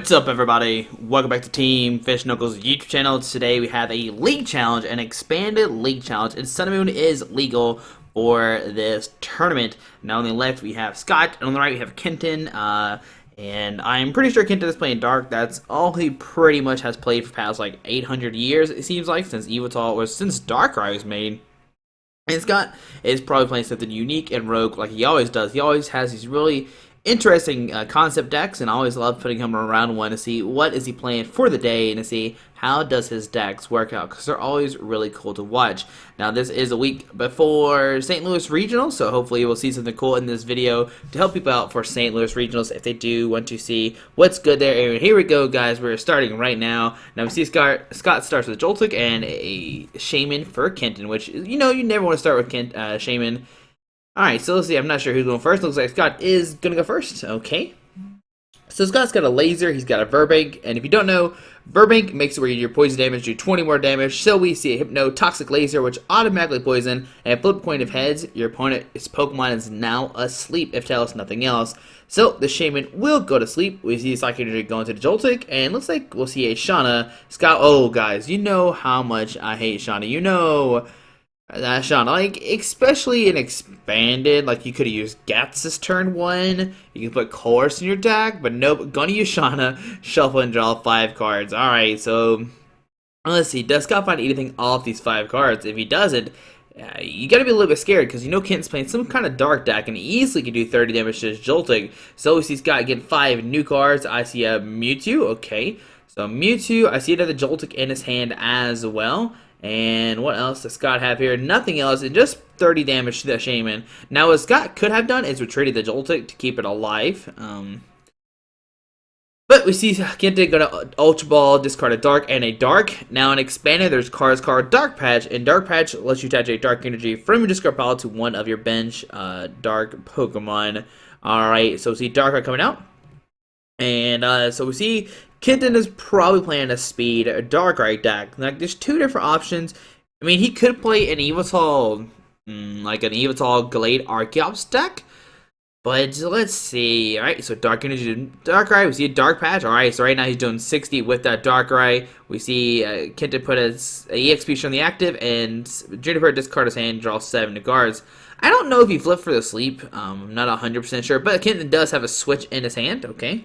What's up, everybody? Welcome back to Team Fish Knuckles YouTube channel. Today we have a league challenge, an expanded league challenge, and Sun and Moon is legal for this tournament. Now on the left we have Scott, and on the right we have Kenton, and I'm pretty sure Kenton is playing Dark. That's all he pretty much has played for past like 800 years, it seems like, since Evital, or since Darkrai was made. And Scott is probably playing something unique and rogue like he always does. He always has these really interesting concept decks, and I always love putting him around one to see what is he playing for the day and to see how does his decks work out, because they're always really cool to watch. Now this is a week before St. Louis Regionals, so hopefully we'll see something cool in this video to help people out for St. Louis Regionals if they do want to see what's good there. And here we go, guys. We're starting right now. Now we see Scott starts with Joltik and a Shaman for Kenton, which, you know, you never want to start with Shaman. Alright, so let's see. I'm not sure who's going first. Looks like Scott is going to go first. Okay. So Scott's got a laser, he's got a Burbank, and if you don't know, Burbank makes it where your poison damage do 20 more damage. So we see a Hypno Toxic Laser, which automatically poison, and flip a coin of heads, your opponent's Pokemon is now asleep if tells nothing else. So the Shaman will go to sleep. We see Psychic Energy going to the Joltik, and looks like we'll see a Shauna. Scott, oh guys, you know how much I hate Shauna. You know Shauna, like, especially in expanded, like, you could have used Gats turn 1, you can put Chorus in your deck, but nope, gonna use Shauna, shuffle and draw 5 cards. Alright, so, let's see, does Scott find anything off these 5 cards? If he doesn't, you gotta be a little bit scared, because you know Kenton's playing some kind of dark deck, and he easily can do 30 damage to his Joltik. So we see Scott get 5 new cards. I see a Mewtwo, okay, so Mewtwo, I see another Joltik in his hand as well. And what else does Scott have here? Nothing else, and just 30 damage to the Shaman. Now, what Scott could have done is retreated the Joltik to keep it alive. But we see Kenton go to Ultra Ball, discard a Dark and a Dark. Now, in Expanded, there's cards called Dark Patch, and Dark Patch lets you attach a Dark Energy from your discard pile to one of your bench Dark Pokemon. Alright, so we see Darkrai coming out. And so we see Kenton is probably playing a speed Darkrai deck. Like, there's 2 different options. I mean, he could play an Evital, like an Evital Glade Archeops deck. But let's see. Alright, so Dark Energy Darkrai. We see a Dark Patch. Alright, so right now he's doing 60 with that Darkrai. We see Kenton put his EXP on the active, and Juniper discard his hand, draw 7 new cards. I don't know if he flipped for the sleep. I'm not 100% sure, but Kenton does have a switch in his hand. Okay.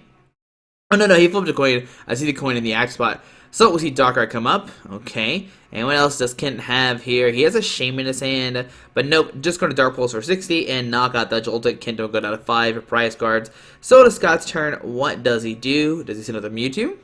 Oh, no, he flipped a coin. I see the coin in the act spot. So we see Darkrai come up. Okay. And what else does Kenton have here? He has a Shaman in his hand. But nope, just go to Dark Pulse for 60 and knock out that Joltik. Kenton will go down to 5 prize cards. So to Scott's turn, what does he do? Does he send another Mewtwo?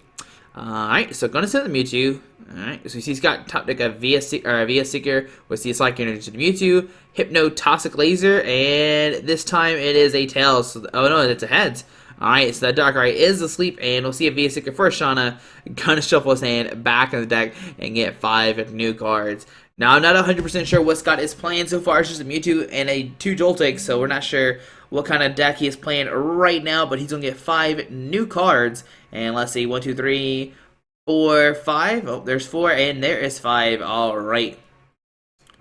Alright, so going to send the Mewtwo. Alright, so we see Scott top deck a VS Seeker with the Psychic Energy to the Mewtwo. Hypno Toxic Laser. And this time it is a Tails. So, oh no, it's a Heads. Alright, so that Darkrai is asleep, and we'll see a VS Seeker for Shauna. Gonna shuffle his hand back in the deck and get 5 new cards. Now, I'm not 100% sure what Scott is playing so far. It's just a Mewtwo and a 2 Joltik, so we're not sure what kind of deck he is playing right now, but he's gonna get 5 new cards. And let's see, 1, 2, 3, 4, 5. Oh, there's 4, and there is 5. Alright.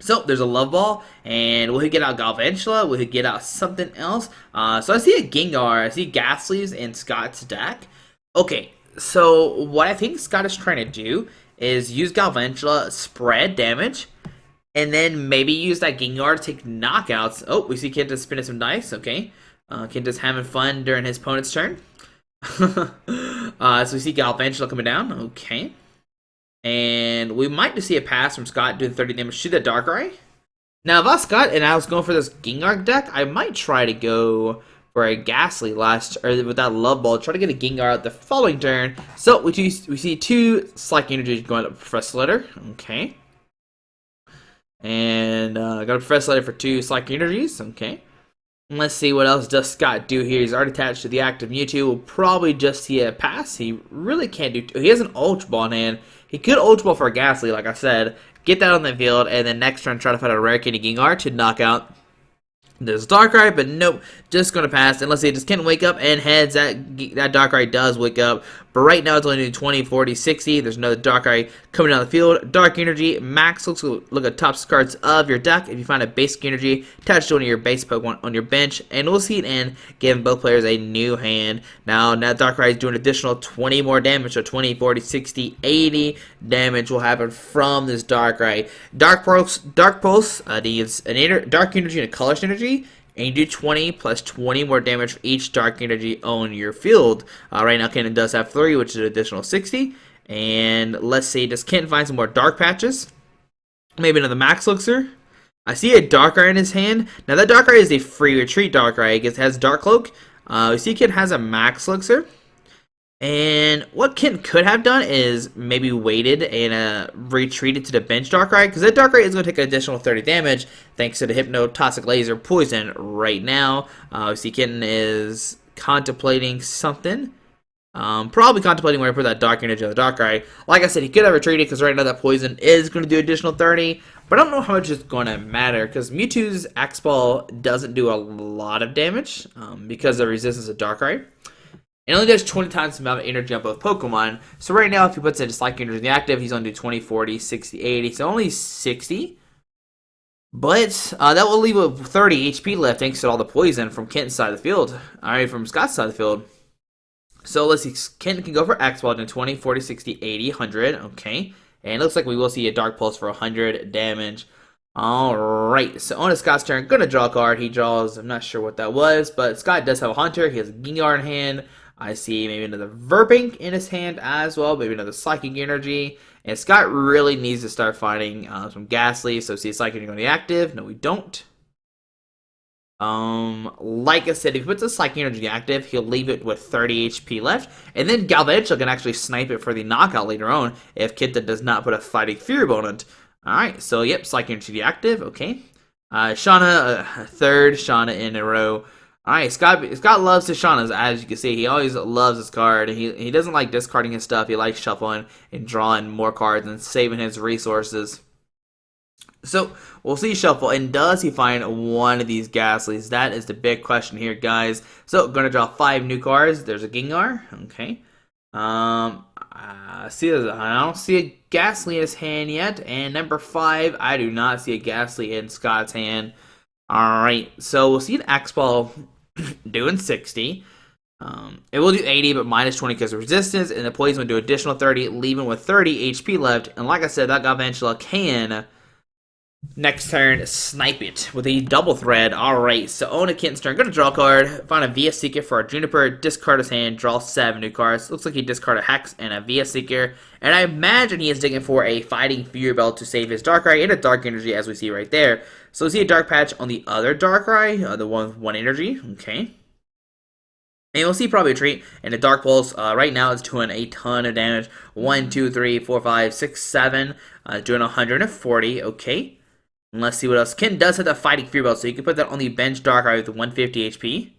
So, there's a Love Ball, and will he get out Galvantula? Will he get out something else? So I see a Gengar, I see Gas Leaves in Scott's deck. Okay, so what I think Scott is trying to do is use Galvantula, spread damage, and then maybe use that Gengar to take knockouts. Oh, we see Kenton spinning some dice, okay. Kenton's having fun during his opponent's turn. So we see Galvantula coming down, okay. And we might just see a pass from Scott doing 30 damage to the Darkrai. Now, if I was Scott and I was going for this Gengar deck, I might try to go for a Ghastly or with that Love Ball, try to get a Gengar out the following turn. So we see 2 Psychic Energies going up Professor Letter. Okay. And got a Professor Letter for 2 Psychic Energies. Okay. And let's see what else does Scott do here. He's already attached to the active Mewtwo. We'll probably just see a pass. He really can't do. He has an Ultra Ball in hand. He could Ultra Ball for a Ghastly, like I said. Get that on the field, and then next turn try to find a Rare Candy Gengar to knock out this Darkrai, but nope, just gonna pass. And let's see, just can't wake up, and heads. That Darkrai does wake up. but right now it's only doing 20, 40, 60. There's another Darkrai coming down the field. Dark Energy, max looks look at top cards of your deck. If you find a basic energy, attach to one of your base Pokemon on your bench, and we'll see it end, giving both players a new hand. Now Darkrai is doing additional 20 more damage, so 20, 40, 60, 80 damage will happen from this Darkrai. Dark Pulse needs an Dark Energy and a Colorless Energy, and you do 20 plus 20 more damage for each Dark Energy on your field. Right now, Kenton does have 3, which is an additional 60. And let's see, does Kenton find some more Dark Patches? Maybe another Max Elixir? I see a Darkrai in his hand. Now, that Darkrai is a free retreat Darkrai. It has Dark Cloak. We see Kenton has a Max Elixir. And what Kenton could have done is maybe waited and retreated to the bench Darkrai, because that Darkrai is going to take an additional 30 damage thanks to the Hypnotoxic Laser Poison right now. We see Kenton is contemplating something. Probably contemplating where to put that Dark Energy on the Darkrai. Like I said, he could have retreated because right now that Poison is going to do additional 30, but I don't know how much it's going to matter because Mewtwo's Axe Ball doesn't do a lot of damage because of the resistance of Darkrai. It only does 20 times the amount of energy on both Pokemon. So right now, if he puts a Psychic Energy in the active, he's going to do 20, 40, 60, 80. So only 60. But that will leave a 30 HP left thanks to all the poison from Kenton's side of the field. Alright, from Scott's side of the field. So let's see. Kenton can go for Axe Ball in 20, 40, 60, 80, 100. Okay. And it looks like we will see a Dark Pulse for 100 damage. Alright, so on to Scott's turn. Gonna draw a card. He draws, I'm not sure what that was, but Scott does have a Hunter. He has a Gengar in hand. I see maybe another Verpink in his hand as well, maybe another Psychic Energy. And Scott really needs to start finding some Ghastly. So see a Psychic Energy on the active. No, we don't. Like I said, if he puts a Psychic Energy active, he'll leave it with 30 HP left. And then Galvantula can actually snipe it for the knockout later on if Kenta does not put a Fighting Fury Bone on it. Alright, so yep, Psychic Energy active, okay. Shauna, third Shauna in a row. Alright, Scott loves his Shaunas, as you can see. He always loves his card. He doesn't like discarding his stuff. He likes shuffling and drawing more cards and saving his resources. So, we'll see Shuffle. And does he find one of these Ghastlies? That is the big question here, guys. So, going to draw 5 new cards. There's a Gengar. Okay. I don't see a Ghastly in his hand yet. And number 5, I do not see a Ghastly in Scott's hand. Alright, so we'll see an Axe Ball doing 60. It will do 80, but minus 20 because of resistance, and the Poison will do additional 30, leaving with 30 HP left. And like I said, that Galvantula can, next turn, snipe it with a double thread. Alright, so on to Kenton's turn. Gonna draw a card, find a VS Seeker for a Juniper, discard his hand, draw 7 new cards. Looks like he discarded a Hex and a VS Seeker. And I imagine he is digging for a Fighting Fury Belt to save his Darkrai and a Dark Energy, as we see right there. So we see a Dark Patch on the other Darkrai, the one with 1 energy. Okay. And we'll see probably a Retreat and a Dark Pulse. Right now it's doing a ton of damage. 1, 2, 3, 4, 5, 6, 7. Doing 140. Okay. And let's see what else. Ken does have the Fighting Fury Belt, so you can put that on the bench Darkrai with 150 HP.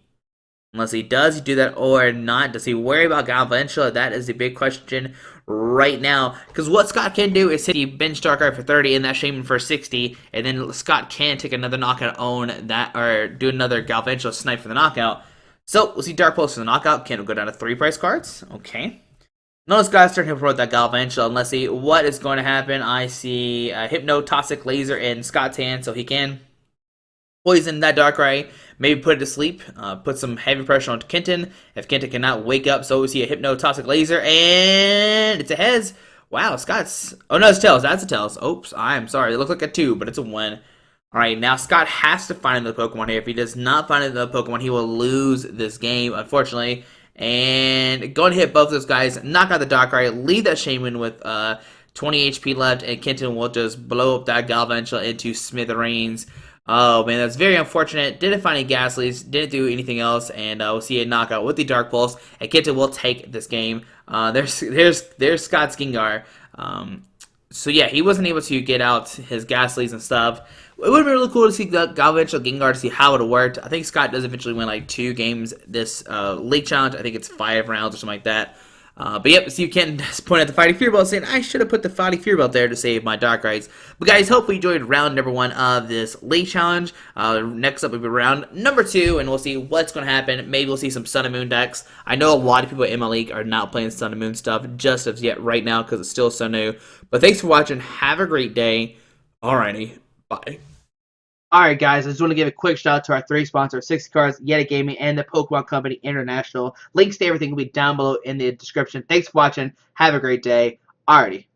Unless he does do that or not. Does he worry about Galvantula? That is the big question right now. Because what Scott can do is hit the bench Darkrai for 30 and that Shaman for 60. And then Scott can take another knockout on that, or do another Galvantula snipe for the knockout. So we'll see Dark Pulse for the knockout. Ken will go down to 3 price cards. Okay. Notice guys starting to promote that Galvantula. And let's see what is going to happen. I see a Hypnotoxic Laser in Scott's hand, so he can poison that Darkrai, maybe put it to sleep, put some heavy pressure on Kenton if Kenton cannot wake up. So we see a Hypnotoxic Laser, and it's a heads. Wow, Scott's, oh no, it's tails. That's a tails. Oops, I'm sorry. It looks like a 2, but it's a 1. Alright, now Scott has to find another Pokemon here. If he does not find another Pokemon, he will lose this game, unfortunately. And go and hit both those guys, knock out the Darkrai, leave that Shaman with 20 HP left, and Kenton will just blow up that Galvantula into smithereens. Oh man, that's very unfortunate. Didn't find any Ghastlies, didn't do anything else, and we'll see a knockout with the Dark Pulse. And Kenton will take this game. There's Scott's Gengar. So yeah, he wasn't able to get out his Ghastlies and stuff. It would have been really cool to see the Galvantula Gengar to see how it worked. I think Scott does eventually win like 2 games this league challenge. I think it's 5 rounds or something like that. But yep, so you can point at the Fighting Fury Belt saying, I should have put the Fighting Fury Belt there to save my Darkrai's. But guys, hopefully you enjoyed round number 1 of this late challenge. Next up will be round number 2, and we'll see what's going to happen. Maybe we'll see some Sun and Moon decks. I know a lot of people in my league are not playing Sun and Moon stuff just as yet right now because it's still so new. But thanks for watching. Have a great day. Alrighty, bye. Alright guys, I just want to give a quick shout out to our 3 sponsors, 60 Cards, Yeti Gaming, and the Pokemon Company International. Links to everything will be down below in the description. Thanks for watching. Have a great day. Alrighty.